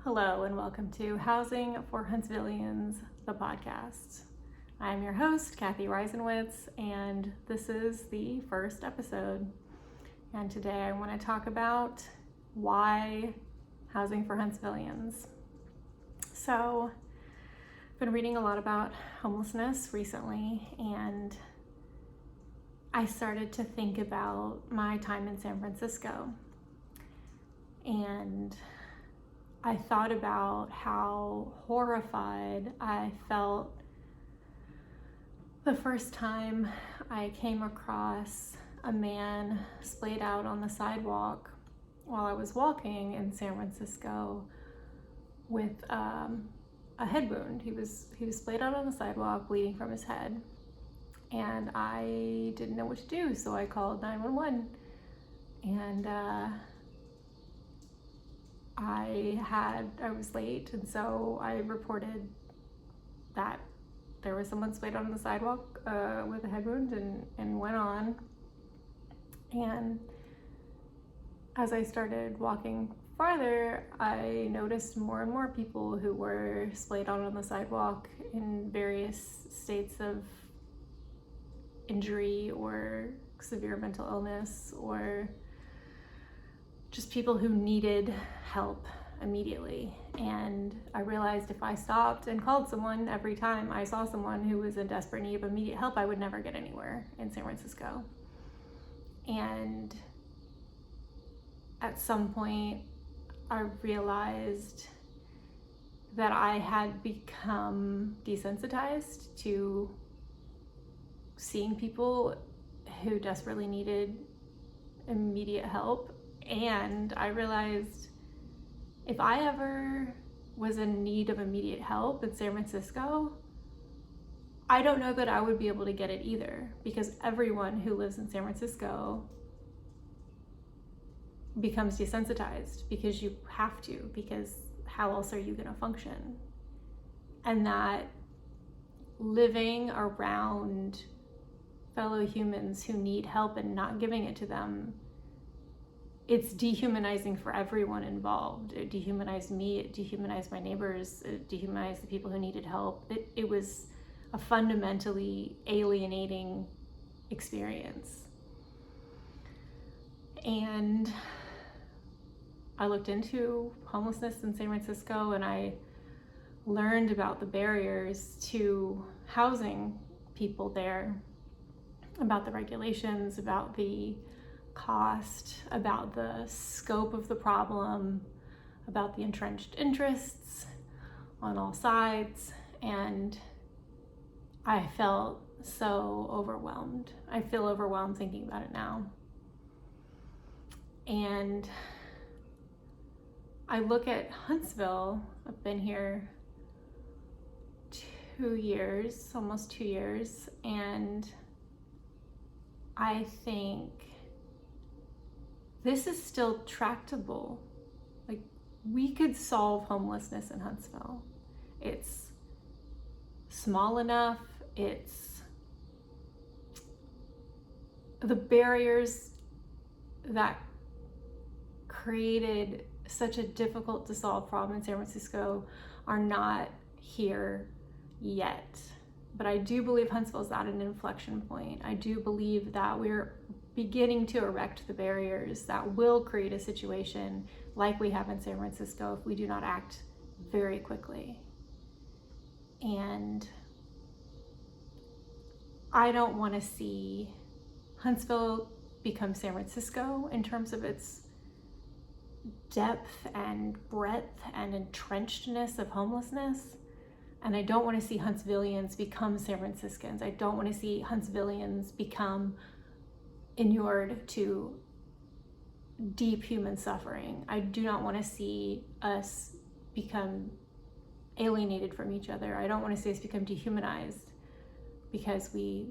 Hello and welcome to Housing for Huntsvillians, the podcast. I'm your host, Kathy Reisenwitz, and this is the first episode. And today I want to talk about why Housing for Huntsvillians. So, I've been reading a lot about homelessness recently, and I started to think about my time in San Francisco. And I thought about how horrified I felt the first time I came across a man splayed out on the sidewalk while I was walking in San Francisco with a head wound. He was splayed out on the sidewalk, bleeding from his head, and I didn't know what to do, so I called 911. And I was late, and so I reported that there was someone splayed out on the sidewalk with a head wound, and went on. And as I started walking farther, I noticed more and more people who were splayed out on the sidewalk in various states of injury or severe mental illness, or just people who needed help immediately. And I realized if I stopped and called someone every time I saw someone who was in desperate need of immediate help, I would never get anywhere in San Francisco. And at some point, I realized that I had become desensitized to seeing people who desperately needed immediate help. And I realized if I ever was in need of immediate help in San Francisco, I don't know that I would be able to get it either, because everyone who lives in San Francisco becomes desensitized because you have to, because how else are you going to function? And that living around fellow humans who need help and not giving it to them, it's dehumanizing for everyone involved. It dehumanized me, it dehumanized my neighbors, it dehumanized the people who needed help. It was a fundamentally alienating experience. And I looked into homelessness in San Francisco, and I learned about the barriers to housing people there, about the regulations, about the cost, about the scope of the problem, about the entrenched interests on all sides, and I felt so overwhelmed. I feel overwhelmed thinking about it now. And I look at Huntsville. I've been here 2 years, almost 2 years, and I think this is still tractable. Like, we could solve homelessness in Huntsville. It's small enough. It's the barriers that created such a difficult to solve problem in San Francisco are not here yet. But I do believe Huntsville's at an inflection point. I do believe that we're beginning to erect the barriers that will create a situation like we have in San Francisco if we do not act very quickly. And I don't want to see Huntsville become San Francisco in terms of its depth and breadth and entrenchedness of homelessness. And I don't want to see Huntsvillians become San Franciscans. I don't want to see Huntsvillians become inured to deep human suffering. I do not want to see us become alienated from each other. I don't want to see us become dehumanized because we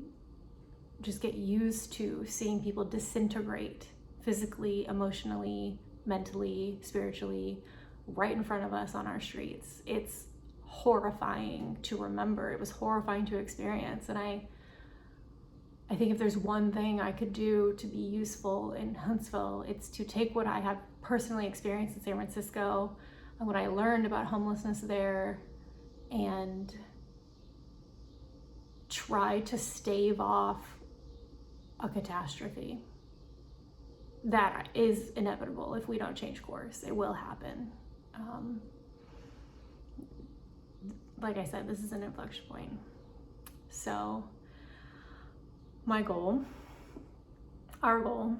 just get used to seeing people disintegrate physically, emotionally, mentally, spiritually, right in front of us on our streets. It's horrifying to remember. It was horrifying to experience. And I think if there's one thing I could do to be useful in Huntsville, it's to take what I have personally experienced in San Francisco, what I learned about homelessness there, and try to stave off a catastrophe that is inevitable if we don't change course. It will happen. Like I said, this is an inflection point. So my goal, our goal,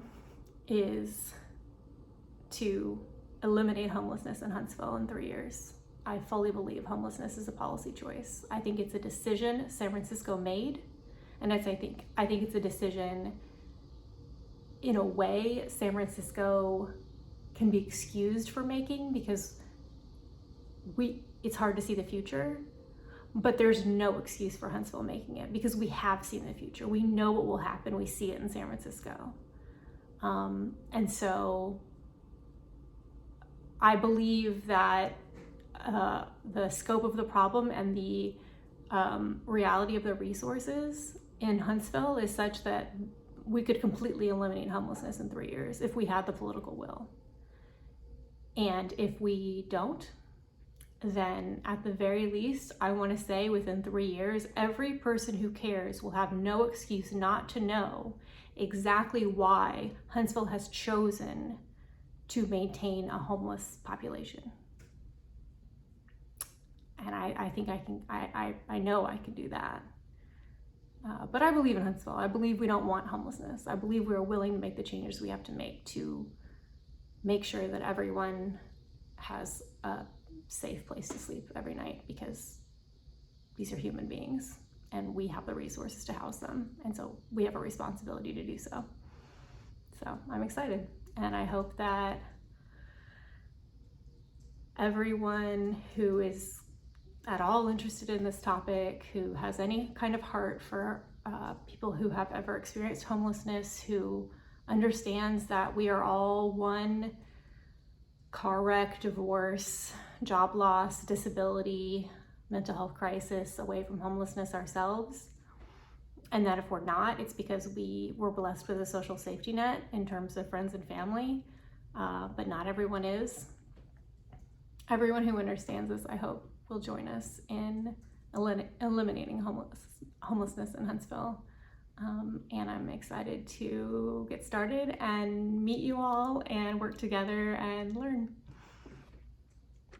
is to eliminate homelessness in Huntsville in 3 years. I fully believe homelessness is a policy choice. I think it's a decision San Francisco made, and I think it's a decision, in a way, San Francisco can be excused for making, because it's hard to see the future, but there's no excuse for Huntsville making it, because we have seen the future. We know what will happen. We see it in San Francisco. And so I believe that the scope of the problem and the reality of the resources in Huntsville is such that we could completely eliminate homelessness in 3 years if we had the political will. And if we don't, then at the very least, I want to say within 3 years, every person who cares will have no excuse not to know exactly why Huntsville has chosen to maintain a homeless population. And I think I know I can do that. But I believe in Huntsville. I believe we don't want homelessness. I believe we're willing to make the changes we have to make to make sure that everyone has a safe place to sleep every night, because these are human beings and we have the resources to house them. And so we have a responsibility to do so. So I'm excited, and I hope that everyone who is at all interested in this topic, who has any kind of heart for people who have ever experienced homelessness, who understands that we are all one car wreck, divorce, job loss, disability, mental health crisis away from homelessness ourselves, and that if we're not, it's because we were blessed with a social safety net in terms of friends and family, but not everyone is. Everyone who understands this, I hope, will join us in eliminating homelessness in Huntsville. And I'm excited to get started and meet you all and work together and learn.